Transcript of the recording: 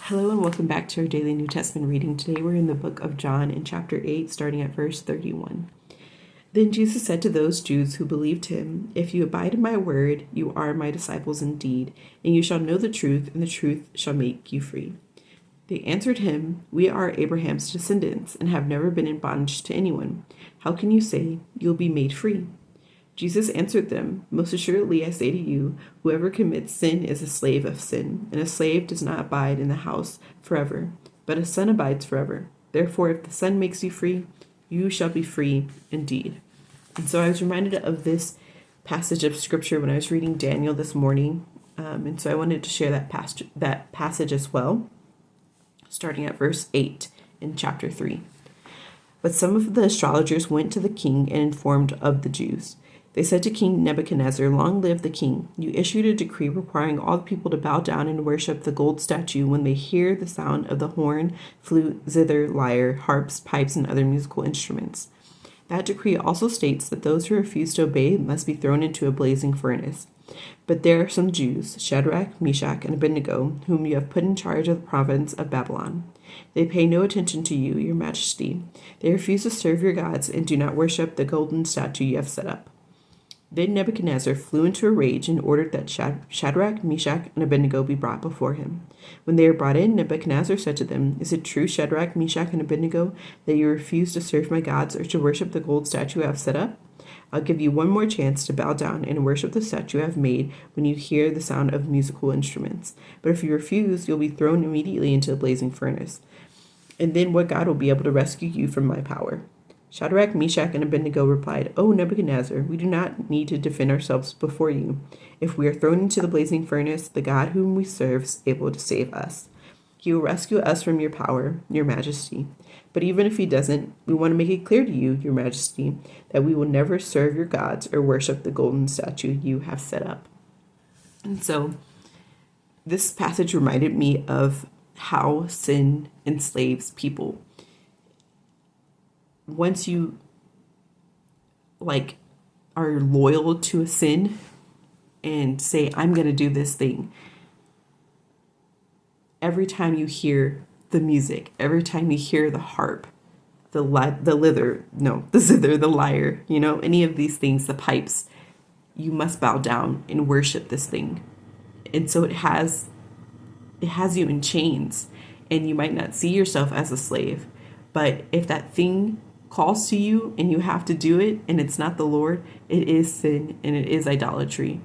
Hello and welcome back to our daily New Testament reading. Today we're in the book of John in chapter 8, starting at verse 31. Then Jesus said to those Jews who believed him, "If you abide in my word, you are my disciples indeed, and you shall know the truth, and the truth shall make you free." They answered him, "We are Abraham's descendants, and have never been in bondage to anyone. How can you say you'll be made free?" Jesus answered them, "Most assuredly I say to you, whoever commits sin is a slave of sin, and a slave does not abide in the house forever, but a son abides forever. Therefore, if the Son makes you free, you shall be free indeed." And so I was reminded of this passage of scripture when I was reading Daniel this morning, and so I wanted to share that passage as well, starting at verse 8 in chapter 3. But some of the astrologers went to the king and informed of the Jews. They said to King Nebuchadnezzar, "Long live the king! You issued a decree requiring all the people to bow down and worship the gold statue when they hear the sound of the horn, flute, zither, lyre, harps, pipes, and other musical instruments. That decree also states that those who refuse to obey must be thrown into a blazing furnace. But there are some Jews, Shadrach, Meshach, and Abednego, whom you have put in charge of the province of Babylon. They pay no attention to you, your majesty. They refuse to serve your gods and do not worship the golden statue you have set up." Then Nebuchadnezzar flew into a rage and ordered that Shadrach, Meshach, and Abednego be brought before him. When they were brought in, Nebuchadnezzar said to them, "Is it true, Shadrach, Meshach, and Abednego, that you refuse to serve my gods or to worship the gold statue I have set up? I'll give you one more chance to bow down and worship the statue I have made when you hear the sound of musical instruments. But if you refuse, you'll be thrown immediately into the blazing furnace. And then what God will be able to rescue you from my power?" Shadrach, Meshach, and Abednego replied, "O Nebuchadnezzar, we do not need to defend ourselves before you. If we are thrown into the blazing furnace, the God whom we serve is able to save us. He will rescue us from your power, your majesty. But even if he doesn't, we want to make it clear to you, your majesty, that we will never serve your gods or worship the golden statue you have set up." And so this passage reminded me of how sin enslaves people. Once you are loyal to a sin and say, "I'm going to do this thing," every time you hear the music, every time you hear the harp, the zither, the lyre, any of these things, the pipes, you must bow down and worship this thing. And so it has you in chains, and you might not see yourself as a slave, but if that thing calls to you and you have to do it and it's not the Lord, it is sin and it is idolatry.